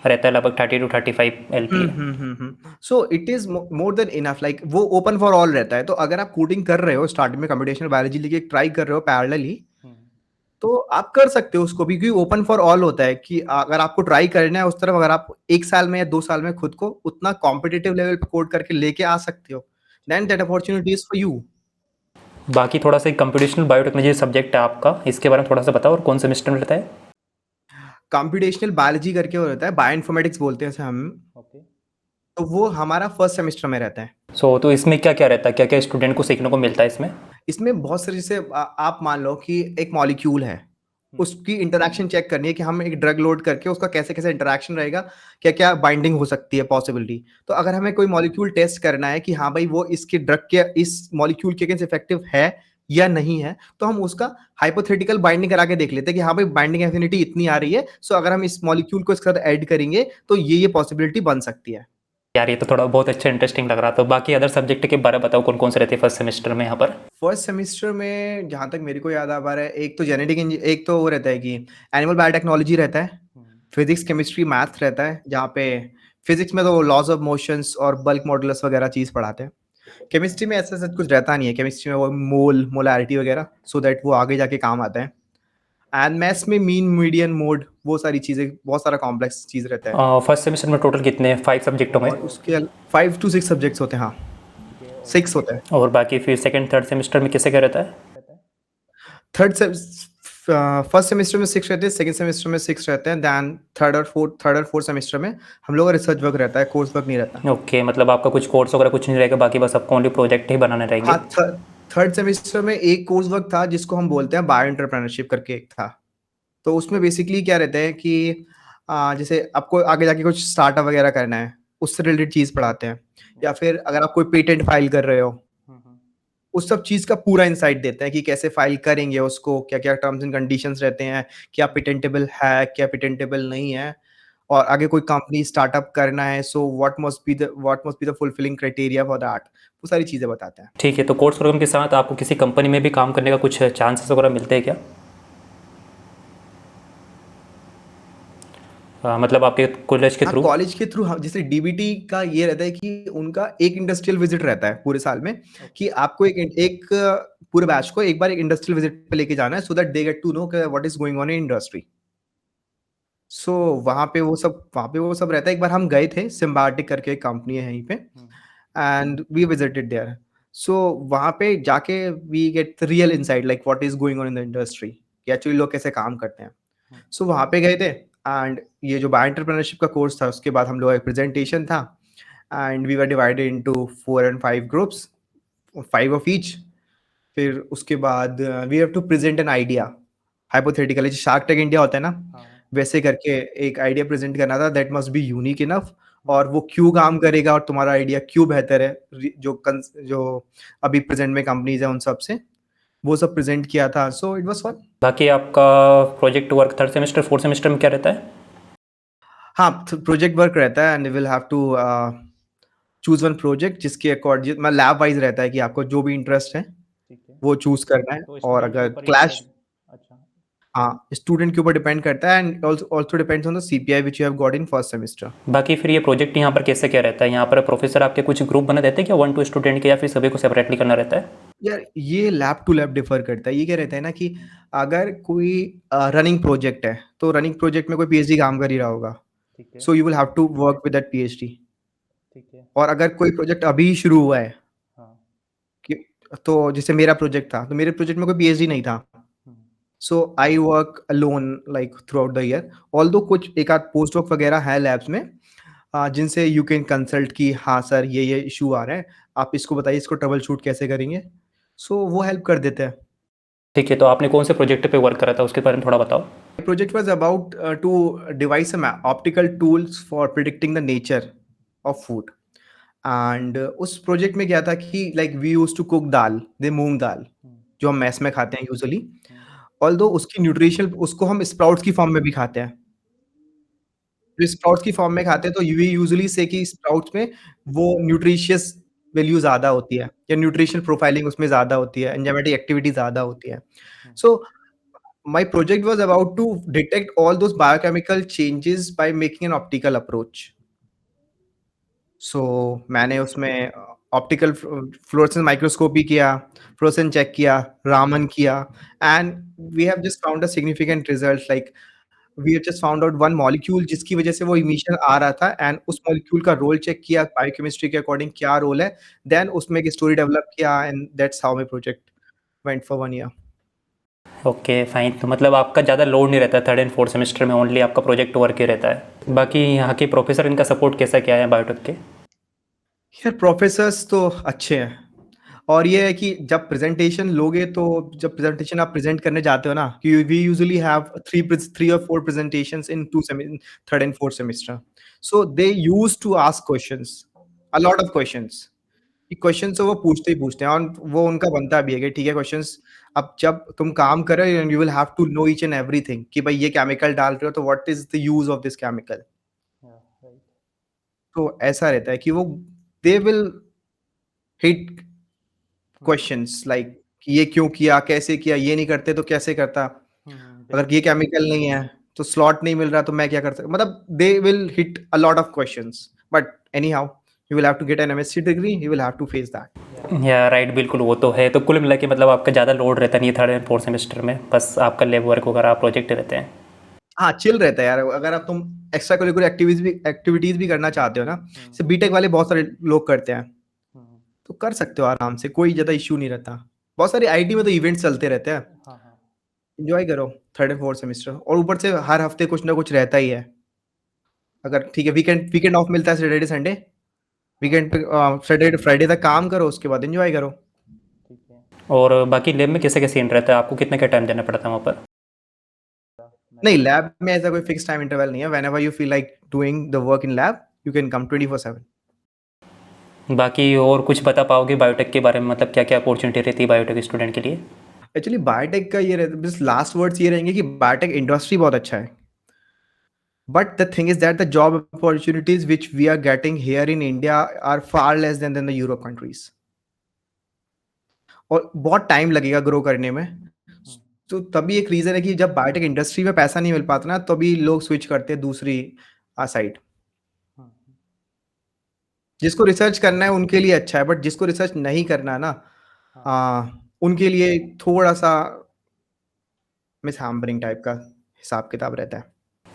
रहता है लगभग 30 to 35 LPA। So it is more than enough, like वो ओपन फॉर ऑल रहता है, तो अगर आप कोडिंग कर रहे हो स्टार्टिंग में कंप्यूटेशनल बायोलॉजी लेके ट्राई कर रहे हो पैरेलली, तो आप कर सकते हो उसको भी, क्योंकि ओपन फॉर ऑल होता है कि अगर आपको ट्राई करना है उस तरफ, अगर आप 1 साल में या 2 साल में खुद को उतना कॉम्पिटिटिव लेवल पे कोड करके लेके आ सकते हो, then that opportunity is for you. बाकी थोड़ा सा कंप्यूटेशनल बायोटेक्नोलॉजी सब्जेक्ट है आपका, इसके बारे में थोड़ा सा बताओ, और कौन सेमेस्टर में रहता है? कंप्यूटेशनल बायोलॉजी करके वो रहता है, बायोइन्फॉर्मेटिक्स बोलते हैं इसे हम, तो वो हमारा फर्स्ट सेमेस्टर में रहता है। तो इसमें क्या क्या रहता है, क्या क्या स्टूडेंट को सीखने को मिलता है इसमें? इसमें बहुत सारे, जैसे आप मान लो कि एक मॉलिक्यूल है, उसकी इंटरैक्शन चेक करनी है कि हम एक ड्रग लोड करके उसका कैसे-कैसे इंटरैक्शन रहेगा, क्या-क्या बाइंडिंग हो सकती है पॉसिबिलिटी। तो अगर हमें कोई मॉलिक्यूल टेस्ट करना है कि हाँ भाई वो इसके ड्रग के इस मॉलिक्यूल के अगेंस्ट इफेक्टिव है या नहीं है, तो हम उसका हाइपोथेटिकल बाइंडिंग करा के देख लेते हैं कि हाँ भाई बाइंडिंग एफिनिटी इतनी आ रही है, सो अगर हम इस मॉलिक्यूल को इसके साथ ऐड करेंगे तो ये पॉसिबिलिटी बन सकती है। यार ये तो थोड़ा बहुत अच्छा इंटरेस्टिंग लग रहा था। बाकी अदर सब्जेक्ट के बारे में बताओ, कौन कौन से रहते हैं फर्स्ट सेमेस्टर में यहाँ पर? फर्स्ट सेमेस्टर में जहाँ तक मेरे को याद आ पा रहा है, एक तो एक तो वो रहता है कि एनिमल बायोटेक्नोलॉजी रहता है, फिजिक्स केमिस्ट्री मैथ रहता है, जहाँ पे फिजिक्स में तो लॉज ऑफ मोशंस और बल्क मॉडुलस वगैरह चीज़ पढ़ाते हैं। केमिस्ट्री में ऐसा सब कुछ रहता नहीं है, केमिस्ट्री में वो मोलारिटी वगैरह, सो दैट वो आगे जाके काम आता है। एंड मैथ्स में मीन मीडियन मोड वो सारी चीज़ें, बहुत सारा कॉम्प्लेक्स चीज़ रहता है। फर्स्ट सेमेस्टर में टोटल कितने, 5 सब्जेक्ट होंगे? और उसके 5 टू 6 सब्जेक्ट्स होते हैं, हाँ 6 होते हैं। और बाकी फिर सेकंड थर्ड सेमेस्टर में कैसे क्या रहता है? फर्स्ट सेमेस्टर में 6 रहते हैं, सेकंड सेमेस्टर में 6 रहते हैं, देन थर्ड और फोर्थ सेमेस्टर में हम लोग का रिसर्च वर्क रहता है, कोर्स वर्क नहीं रहता। ओके, मतलब आपका कुछ कोर्स वगैरह कुछ नहीं रहेगा, बाकी बस आपको ओनली प्रोजेक्ट ही बनाने रहेंगे? हाँ, थर्ड सेमेस्टर में एक कोर्स वर्क था जिसको हम बोलते हैं बायो एंटरप्रेन्योरशिप करके एक था। तो उसमें बेसिकली क्या रहता है कि जैसे आपको आगे जाके कुछ स्टार्टअप वगैरह करना है, उससे रिलेटेड चीज़ पढ़ाते हैं, या फिर अगर आप कोई पेटेंट फाइल कर रहे हो, उस सब चीज़ का पूरा इनसाइट देते हैं कि कैसे फाइल करेंगे उसको, क्या-क्या टर्म्स एंड कंडीशंस रहते हैं, क्या पेटेंटेबल है, क्या पेटेंटेबल नहीं है, और आगे कोई कंपनी स्टार्टअप करना है, so what must be the fulfilling criteria for that, वो सारी चीज़ें बताते हैं। ठीक है, तो कोर्स प्रोग्राम के साथ आपको किसी कंपनी में भी काम करने का कुछ चांसेस वगैरह मिलते हैं क्या? मतलब आपके कॉलेज के हाँ, थ्रू? कॉलेज के थ्रू, हाँ, जैसे डीबीटी का ये रहता है कि उनका एक इंडस्ट्रियल विजिट रहता है पूरे साल में, कि आपको एक पूरे बैच को एक बार एक इंडस्ट्रियल विजिट पे लेके जाना है, so that they get to know what is going on in industry. So वहाँ पे वो सब रहता है। एक बार हम गए थे, सिम्बायोटिक करके एक कंपनी है यहीं पे, and we visited there. So वहाँ पे जाके we get real insight like what is going on in the industry, कि एक्चुअली लोग कैसे काम करते हैं। सो वहाँ पे गए थे, एंड ये जो बायो एंटरप्रेन्योरशिप का कोर्स था, उसके बाद हम लोग का एक प्रेजेंटेशन था, and we were divided into 4 and 5 groups, 5 of each. फिर उसके बाद we have to present an idea, hypothetically जैसे शार्क टैंक इंडिया होता है ना, वैसे करके एक आइडिया प्रेजेंट करना था that must be unique enough, और वो क्यों काम करेगा और तुम्हारा आइडिया क्यों बेहतर है जो अभी प्रेजेंट में कंपनीज है उन सब से, वो सब प्रेजेंट किया था। So it was fun. बाकी आपका project work third semester fourth semester में क्या रहता है? हाँ, प्रोजेक्ट वर्क रहता है, and will have to choose one project जिसके अकॉर्डिंग मतलब लैब वाइज रहता है कि आपको जो भी इंटरेस्ट है वो चूज करना है, और अगर क्लैश, हाँ, स्टूडेंट के ऊपर डिपेंड करता है, and also depends on the CPI which you have got in first semester. बाकी फिर ये प्रोजेक्ट यहाँ पर कैसे क्या रहता है? यहाँ पर प्रोफेसर आपके कुछ ग्रुप बने रहते हैं क्या, 1 2 स्टूडेंट के, या फिर सभी को सेपरेटली करना रहता है? यार ये लैब टू लैब डिफर करता है। ये क्या रहता है ना कि अगर कोई रनिंग प्रोजेक्ट है, तो रनिंग प्रोजेक्ट में कोई पीएचडी काम कर ही रहा होगा, so you will have to work with that PhD. और अगर कोई प्रोजेक्ट अभी शुरू हुआ है, कि तो जैसे मेरा प्रोजेक्ट था, तो मेरे प्रोजेक्ट में कोई पीएचडी नहीं था, so I work alone like throughout the year. Although कुछ एक आध पोस्ट डॉक वगैरह है लैब्स में, जिनसे यू कैन कंसल्ट कि हाँ सर ये इशू आ रहा है, आप इसको बताइए, इसको ट्रबल शूट कैसे करेंगे, सो वो हेल्प कर देते हैं। ठीक है, तो आपने कौन से प्रोजेक्ट पे वर्क करा था उसके बारे में थोड़ा बताओ। The project was about to devise some optical tools for predicting the nature of food. And उस प्रोजेक्ट में क्या था कि like we used to cook dal, the moong dal, जो हम मेस में खाते हैं यूजुअली। ऑल्दो उसकी न्यूट्रिशन उसको हम स्प्राउट्स की फॉर्म में भी खाते हैं। जो स्प्राउट्स की फॉर्म में खाते हैं तो वी यूजुअली से कि स्प्राउट्स में वो न्यूट्रिशियस वैल्यू ज़्यादा होती है या न्यूट्रिशनल प्रोफाइलिंग उसमें ज़्यादा होती है, एंजाइमेटिक एक्टिविटी ज़्यादा होती है। So my project was about to detect all those biochemical changes by making an optical approach. So मैंने उसमें ऑप्टिकल फ्लोरेसेंस माइक्रोस्कोपी किया, फ्लोरेसेंस चेक किया, रामन किया and we have just found a significant result like we have just found out one molecule जिसकी वजह से वो emission आ रहा था एंड उस मॉलिक्यूल का रोल चेक किया बायोकेमिस्ट्री के अकॉर्डिंग क्या रोल है, देन उसमें एक स्टोरी डेवलप किया and that's how my project went for 1 year. Okay fine, तो मतलब आपका ज़्यादा लोड नहीं रहता है थर्ड एंड फोर्थ सेमेस्टर में, ओनली आपका प्रोजेक्ट वर्क ही रहता है। बाकी यहाँ के प्रोफेसर इनका सपोर्ट कैसा क्या है बायोटेक के? यार प्रोफेसर्स तो अच्छे हैं और ये है कि जब प्रेजेंटेशन लोगे तो जब प्रेजेंटेशन आप प्रेजेंट करने जाते हो ना कि वी यूजुअली हैव 3 और 4 presentations in 2 third and fourth semester, so they used to ask questions, a lot of questions. कि क्वेश्चंस तो वो पूछते ही पूछते हैं और वो उनका बनता भी है कि ठीक है क्वेश्चंस। अब जब तुम काम कर रहे हो you will have to know each and everything कि भाई ये केमिकल डाल रहे हो तो what is the use of this chemical. तो ऐसा रहता है कि वो they will hit questions like कि ये क्यों किया, कैसे किया, ये नहीं करते तो कैसे करता, अगर ये केमिकल नहीं है तो स्लॉट नहीं मिल रहा तो मैं क्या कर सकता, मतलब they will hit a lot of questions but anyhow you will have to get an MSc degree, you will have to face that. Yeah right, बिल्कुल वो तो है। तो कुल मिला के मतलब आपका ज़्यादा लोड रहता नहीं है थर्ड एंड फोर्थ सेमेस्टर में, बस आपका लैब वर्क वगैरह प्रोजेक्ट रहते हैं। हाँ चिल रहता है यार, अगर आप तुम एक्स्ट्रा करिकुलर एक्टिविटीज भी करना चाहते हो ना, जैसे बीटेक वाले बहुत सारे लोग करते हैं तो कर सकते हो आराम से, कोई ज्यादा इश्यू नहीं रहता। बहुत सारे आईटी में तो इवेंट्स चलते रहते हैं, एंजॉय करो थर्ड एंड फोर्थ सेमेस्टर, और ऊपर से हर हफ्ते कुछ ना कुछ रहता ही है। अगर ठीक है वीकेंड वीकेंड ऑफ मिलता है सैटरडे संडे, वीकेंड पे सैटरडे फ्राइडे तक काम करो, उसके बाद एंजॉय करो। और बाकी लैब में कैसे कैसे सीन रहता है, आपको कितना क्या टाइम देना पड़ता है वहाँ पर? नहीं लैब में ऐसा कोई फिक्स टाइम इंटरवल नहीं है, whenever you feel like doing the work in lab you can come 24/7। बाकी और कुछ बता पाओगे बायोटेक के बारे में, मतलब क्या क्या अपॉर्चुनिटी रहती है बायोटेक स्टूडेंट के लिए? एक्चुअली बायोटेक का ये रहता है, बस लास्ट वर्ड्स ये रहेंगे कि बायोटेक इंडस्ट्री बहुत अच्छा है, but the thing is that the job opportunities which we are getting here in India are far less than the Europe countries, और बहुत टाइम लगेगा ग्रो करने में। तो तभी एक रीजन है कि जब बायोटेक इंडस्ट्री में पैसा नहीं मिल पाता ना तभी लोग स्विच करते हैं दूसरी साइड। जिसको रिसर्च करना है उनके लिए अच्छा है, बट जिसको रिसर्च नहीं करना है ना उनके लिए थोड़ा सा मिस हैम्परिंग टाइप का हिसाब किताब रहता है।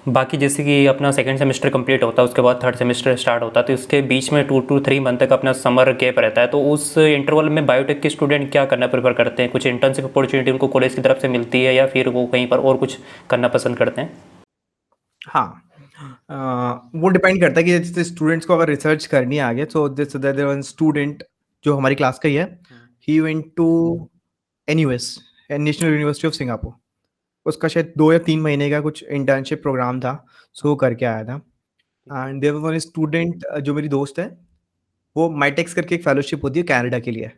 बाकी जैसे कि अपना सेकंड सेमेस्टर कंप्लीट होता है उसके बाद थर्ड सेमेस्टर स्टार्ट होता है, तो उसके बीच में 2 to 3 मंथ तक अपना समर गैप रहता है, तो उस इंटरवल में बायोटेक के स्टूडेंट क्या करना प्रेफर करते हैं? कुछ इंटर्नशिप अपॉर्चुनिटी उनको कॉलेज की तरफ से मिलती है या फिर वो कहीं पर और कुछ करना पसंद करते हैं? हाँ वो डिपेंड करता है कि जैसे स्टूडेंट्स को अगर रिसर्च करनी है आगे, तो दिस देयर वन स्टूडेंट जो हमारी क्लास का ही है, he went to NUS, National University of Singapore. उसका शायद 2 या 3 महीने का कुछ इंटर्नशिप प्रोग्राम था, सो वो करके आया था। And there was one student जो मेरी दोस्त है, वो माइटेक्स करके एक फेलोशिप होती है कनाडा के लिए,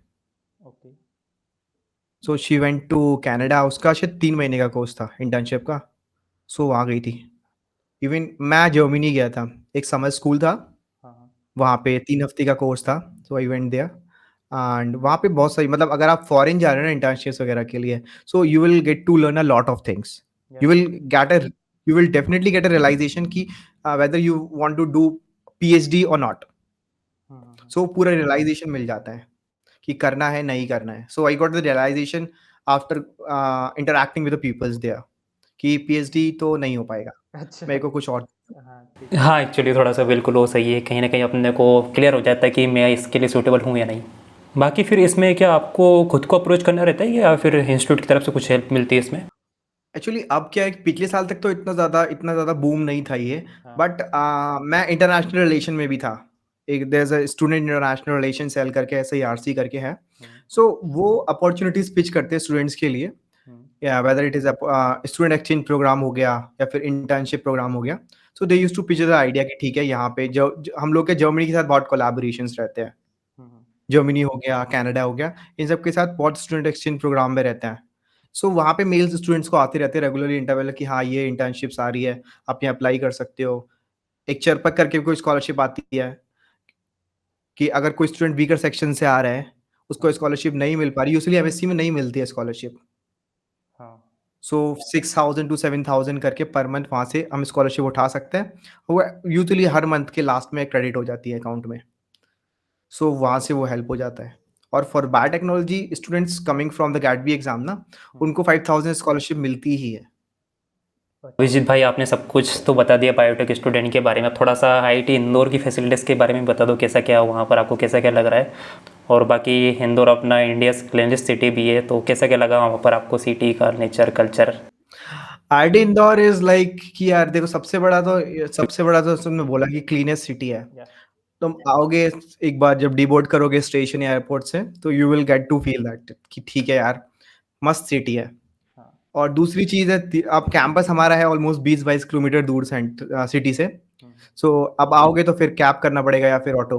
so she went to Canada, उसका शायद 3 महीने का कोर्स था इंटर्नशिप का, सो वो आ गई थी। इवन मैं जर्मनी गया था, एक समर स्कूल था, वहाँ पे 3 हफ्ते का कोर्स था, so I went there and वहाँ पे बहुत सारी, मतलब अगर आप फॉरेन जा रहे हो ना इंटर्नशिप्स वगैरह के लिए, so you will get to learn a lot of things. You will get a you will definitely get a realization कि whether you want to do PhD और नॉट। सो पूरा रियलाइजेशन मिल जाता है कि करना है नहीं करना है। So I got the realization after interacting with the peoples there कि पीएचडी तो नहीं हो पाएगा, मेरे को कुछ और। हाँ एक्चुअली थोड़ा सा बिल्कुल वो सही है, कहीं ना कहीं अपने को क्लियर हो जाता है कि मैं इसके लिए सूटेबल हूँ या नहीं। बाकी फिर इसमें क्या आपको खुद को अप्रोच करना रहता है या फिर इंस्टीट्यूट की तरफ से कुछ हेल्प मिलती है इसमें? एक्चुअली अब क्या है कि पिछले साल तक तो इतना ज़्यादा बूम नहीं था ये, बट मैं इंटरनेशनल रिलेशन में भी था। एक there is a student international relation cell करके, एसआईआरसी करके है। सो वो अपॉर्चुनिटीज़ पिच करते हैं स्टूडेंट्स के लिए या whether it is student exchange program हो गया या फिर इंटर्नशिप प्रोग्राम हो गया। So they used to pitch the idea कि ठीक है यहाँ पे हम लोग के जर्मनी के साथ बहुत कोलैबोरेशंस रहते हैं। जर्मनी हो गया, कनाडा हो गया, इन सब के साथ बहुत स्टूडेंट एक्सचेंज प्रोग्राम में रहते हैं। सो वहाँ पे मेल्स स्टूडेंट्स को आते रहते हैं रेगुलरली इंटरवल कि हाँ, ये इंटर्नशिप्स आ रही है, आप यहाँ अप्लाई कर सकते हो। एक चरपक करके कोई स्कॉलरशिप आती है कि अगर कोई स्टूडेंट वीकर सेक्शन से आ रहा है, उसको स्कॉलरशिप नहीं मिल पा रही, यूजुअली एमएससी में नहीं मिलती है स्कॉलरशिप। सो 6000 टू 7000 करके पर मंथ वहाँ से हम स्कॉलरशिप उठा सकते हैं। वो यूजुअली हर मंथ के लास्ट में क्रेडिट हो जाती है अकाउंट में। सो वहाँ से वो हेल्प हो जाता है। और for biotechnology students coming from the GAT B exam ना, उनको 5000 स्कॉलरशिप मिलती ही है। अभिजीत भाई, आपने सब कुछ तो बता दिया बायोटेक स्टूडेंट के बारे में। थोड़ा सा आईआईटी इंदौर की फैसिलिटीज़ के बारे में बता दो, कैसा क्या वहाँ पर आपको कैसा क्या लग रहा है। और बाकी इंदौर अपना इंडिया क्लीनेस्ट सिटी भी है, तो कैसा क्या लगा वहाँ पर आपको, सिटी का nature, culture. IIT Indore is like कि यार देखो, सबसे बड़ा तो तुमने बोला कि क्लीनेस्ट सिटी है। तुम आओगे एक बार जब डीबोर्ड करोगे स्टेशन या एयरपोर्ट से, तो you will get to feel that कि ठीक है यार, मस्त सिटी है। और दूसरी चीज है, अब कैंपस हमारा है ऑलमोस्ट 20-22 किलोमीटर दूर सिटी से। सो अब आओगे तो फिर कैब करना पड़ेगा या फिर ऑटो।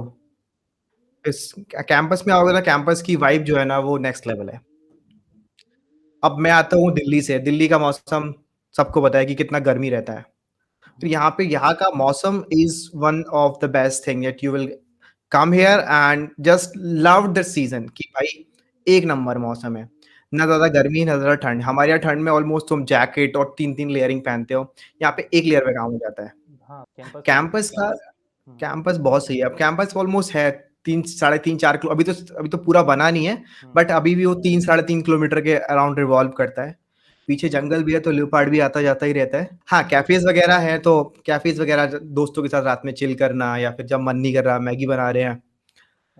इस कैंपस में आओगे ना, कैंपस की वाइब जो है ना वो नेक्स्ट लेवल है। अब मैं आता हूँ दिल्ली से, दिल्ली का मौसम सबको पता है कि कितना गर्मी रहता है। फिर यहाँ का मौसम is one of the best thing that you will come here and just love the season कि भाई एक नंबर मौसम है। ना ज्यादा गर्मी ना ज्यादा ठंड। हमारे यहाँ ठंड में ऑलमोस्ट तुम जैकेट और 3-3 लेयरिंग पहनते हो, यहाँ पे एक लेयर में काम हो जाता है। कैंपस का कैंपस बहुत सही है। अब कैंपस ऑलमोस्ट है 3-3.5-4 किलो, अभी तो पूरा बना नहीं है, बट अभी भी वो 3-3.5 किलोमीटर के अराउंड रिवॉल्व करता है। पीछे जंगल भी है तो लियोपार्ड भी आता जाता ही रहता है। हाँ, कैफेज वगैरह है, तो कैफेज वगैरह दोस्तों के साथ रात में चिल करना, या फिर जब मन नहीं कर रहा मैगी बना रहे हैं।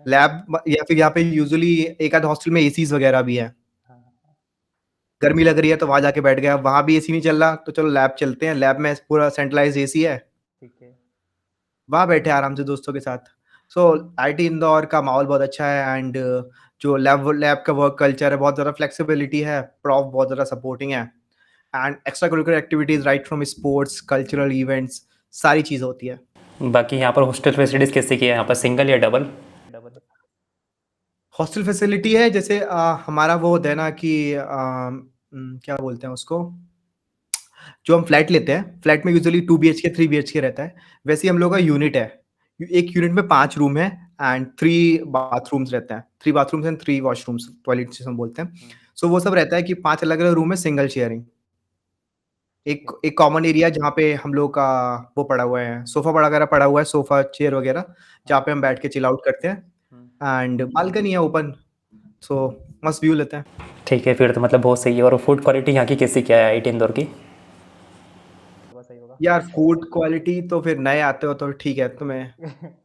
लैब या फिर यहाँ पे यूजुअली एक आध हॉस्टल में एसीज वगैरह भी है। गर्मी लग रही है तो वहां जाके बैठ गया, वहां भी एसी नहीं चल रहा तो चलो लैब चलते हैं, लैब में पूरा सेंट्रलाइज एसी है, वहां बैठे आराम से दोस्तों के साथ। सो आईटी इंदौर का माहौल बहुत अच्छा है। एंड जो लैब का वर्क कल्चर है, बहुत ज़्यादा फ्लेक्सिबिलिटी है, प्रॉफ बहुत ज़्यादा सपोर्टिंग है। And extra curricular activities right from sports, cultural events, सारी चीज़ होती है। बाकी यहाँ पर हॉस्टल फैसिलिटीज़ कैसे की है, यहाँ पर सिंगल या डबल। हॉस्टल फैसिलिटी है, जैसे हमारा वो होता है ना कि क्या बोलते हैं उसको, जो हम फ्लैट लेते हैं, फ्लैट में यूजुअली 2 BHK 3 BHK रहता है, वैसे ही हम लोग का यूनिट है। एक यूनिट में 5 रूम है एंड 3 बाथरूम्स रहते हैं, 3 बाथरूम्स एंड 3 वॉशरूम्स, टॉयलेट जिसे हम बोलते हैं। सो वो सब रहता है कि 5 अलग अलग रूम है, सिंगल शेयरिंग। एक एक कॉमन एरिया जहाँ पे हम लोग का वो पड़ा हुआ है, सोफा वगैरह पड़ा हुआ है, सोफा चेयर वगैरह, जहाँ पे हम बैठ के चिल आउट करते हैं। एंड बालकनी है ओपन, सो मस्त व्यू लेते हैं। ठीक है, फिर तो मतलब बहुत सही है। और फूड क्वालिटी यहाँ की कैसी क्या है आईआईटी इंदौर की। यार फूड क्वालिटी तो फिर नए आते हो तो ठीक है, तुम्हें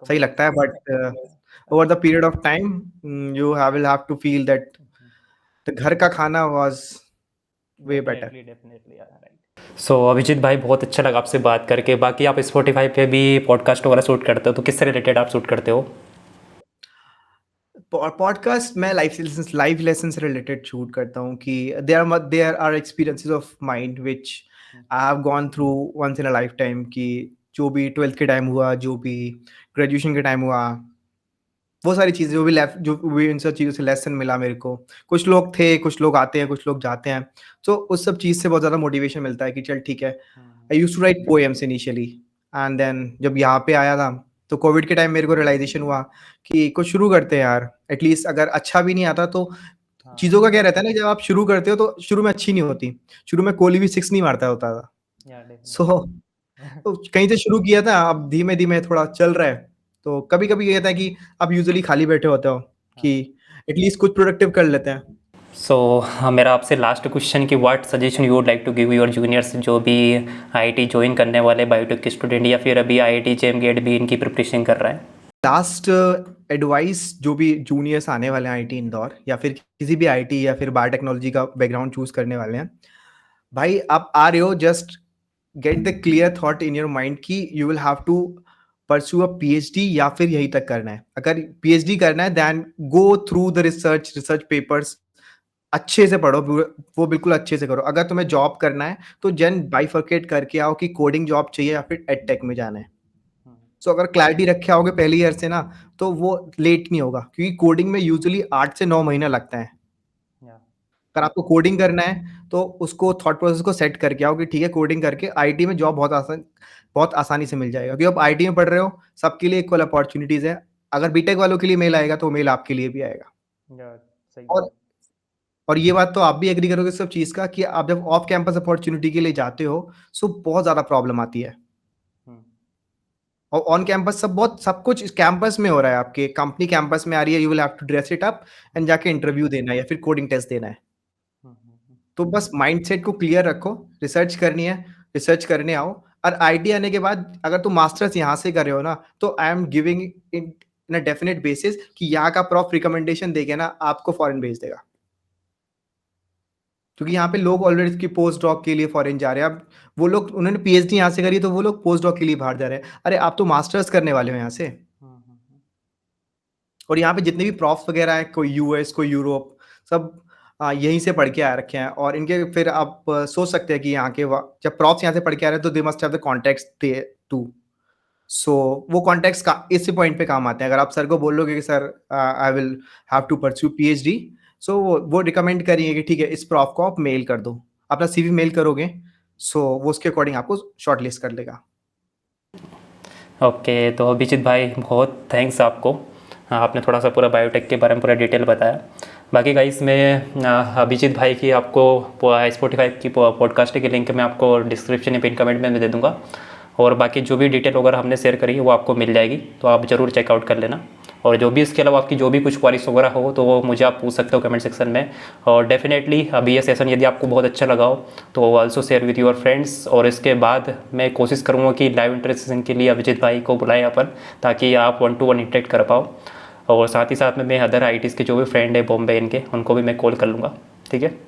सही लगता है, but over the period of time you will have to feel that the घर का खाना was way better. So Abhijit भाई, बहुत अच्छा लगा आपसे बात करके। बाकी आप स्पॉटिफाई पे भी पॉडकास्ट वगैरह शूट करते हो, तो किससे रिलेटेड आप शूट करते हो। पॉडकास्ट मैं लाइफ लेसन से रिलेटेड शूट करता हूँ कि there are experiences of mind which I have gone through once in a lifetime, कि जो भी 12th के टाइम हुआ, जो भी ग्रेजुएशन के टाइम हुआ, वो सारी चीज़ें जो भी इन सब चीज़ों से लेसन मिला मेरे को। कुछ लोग थे, कुछ लोग आते हैं, कुछ लोग जाते हैं, तो उस सब चीज़ से बहुत ज़्यादा मोटिवेशन मिलता है कि चल ठीक है। I used to write poems initially, and then जब यहाँ पे आया था तो कोविड के टाइम मेरे को रियलाइजेशन हुआ कि कुछ शुरू करते हैं यार, एटलीस्ट अगर अच्छा भी नहीं आता तो चीज़ों का क्या रहता है ना, जब आप शुरू करते हो तो शुरू में अच्छी नहीं होती, शुरू में कोहली भी 6 नहीं मारता होता था। सो तो कहीं से शुरू किया था, अब धीमे-धीमे थोड़ा चल रहा है। तो कभी-कभी ये रहता है कि आप यूजुअली खाली बैठे होते हो कि एटलीस्ट कुछ प्रोडक्टिव कर लेते हैं। सो मेरा आपसे लास्ट क्वेश्चन कि what suggestion you would like to give your juniors, जो भी आईआईटी ज्वाइन करने वाले बायोटेक के स्टूडेंट, या फिर अभी आईआईटी जेम गेट भी इनकी प्रिपरेशन कर रहे हैं। लास्ट एडवाइस जो भी जूनियर्स आने वाले हैं आईआईटी इंदौर या फिर किसी भी आईआईटी या फिर बायोटेक्नोलॉजी का बैकग्राउंड चूज करने वाले हैं, भाई आप आ रहे हो, just get the clear thought in your mind कि you will have to pursue a PhD या फिर यही तक करना है। अगर पीएचडी करना है then go through the research papers, अच्छे से पढ़ो, वो बिल्कुल अच्छे से करो। अगर तुम्हें जॉब करना है, तो जेन बाइफरकेट करके आओ कि कोडिंग जॉब चाहिए या फिर एडटेक में जाना है। सो अगर क्लैरिटी रखे आओगे पहले ईयर से ना, तो वो लेट नहीं होगा, क्योंकि कोडिंग में यूजुअली 8 से 9 महीना लगता है। या अगर आपको कोडिंग करना है, तो उसको थॉट प्रोसेस को सेट करके आओ कि ठीक है, कोडिंग करके आईटी में जॉब बहुत आसानी से मिल जाएगा, क्योंकि आप आईटी में पढ़ रहे हो, सबके लिए इक्वल अपॉर्च्युनिटीज़ है। अगर बीटेक वालों के लिए मेल आएगा, तो मेल आपके लिए भी आएगा। या सही और बात। और ये बात तो आप भी एग्री करोगे इस सब चीज़ का, कि आप जब ऑफ कैंपस अपॉर्च्युनिटी के लिए जाते हो, सो बहुत ज़्यादा प्रॉब्लम आती है। हम्म, और ऑन कैंपस सब कुछ इस कैंपस में हो रहा है, आपके कंपनी कैंपस में आ रही है, you will have to dress it up and जाके इंटरव्यू देना है या फिर कोडिंग टेस्ट देना है। तो बस माइंडसेट को क्लियर रखो, रिसर्च करनी है, रिसर्च करने आओ। और आईटी आने के बाद अगर तुम मास्टर्स यहाँ से कर रहे हो ना, तो I am giving in a definite basis कि यहाँ का प्रॉफ रिकमेंडेशन देके ना आपको फॉरेन भेज देगा, क्योंकि यहाँ पे लोग ऑलरेडी इसकी पोस्ट डॉक के लिए फॉरेन जा रहे हैं। अब वो लोग, उन्होंने पीएचडी यहाँ से करी, तो वो लोग पोस्ट डॉक के लिए बाहर जा रहे हैं। अरे आप तो मास्टर्स करने वाले हो यहाँ से। और यहाँ पे जितने भी प्रॉफ्स वगैरह हैं, कोई यूएस, कोई यूरोप, सब यहीं से पढ़ के आ रखे हैं। और इनके फिर आप सोच सकते हैं कि यहाँ के जब प्रॉफ्स यहाँ से पढ़ के आ रहे हैं, तो they must have the contact too. So वो कॉन्टेक्ट का इसी पॉइंट पे काम आते हैं। अगर आप सर को बोलोगे कि sir I will have to pursue PhD, so वो रिकमेंड करेंगे कि ठीक है, इस प्रॉफ को आप मेल कर दो, अपना सीवी मेल करोगे, सो वो उसके अकॉर्डिंग आपको शॉर्ट लिस्ट कर लेगा। ओके, तो अभिजीत भाई बहुत थैंक्स आपको। हाँ, आपने थोड़ा सा पूरा बायोटेक के बारे में पूरा डिटेल बताया। बाकी गाइस, मैं अभिजीत भाई की आपको स्पॉटिफाई की पॉडकास्ट की लिंक मैं आपको डिस्क्रिप्शन या पिन कमेंट में दे दूँगा। और बाकी जो भी डिटेल वगैरह हमने शेयर करी है वो आपको मिल जाएगी, तो आप ज़रूर चेकआउट कर लेना। और जो भी इसके अलावा आपकी जो भी कुछ क्वारीज वगैरह हो, तो वो मुझे आप पूछ सकते हो कमेंट सेक्शन में। और डेफिनेटली अभी ये सेशन यदि आपको बहुत अच्छा लगा हो, तो also share with your friends. और इसके बाद मैं कोशिश करूँगा कि लाइव इंटरेक्शन के लिए अभिजीत भाई को बुलाएं अपन, ताकि आप 1-to-1 इंटरेक्ट कर पाओ। और साथ ही साथ में मैं अदर आईटीज़ के जो भी फ्रेंड है बॉम्बे, इनके उनको भी मैं कॉल कर लूँगा। ठीक है।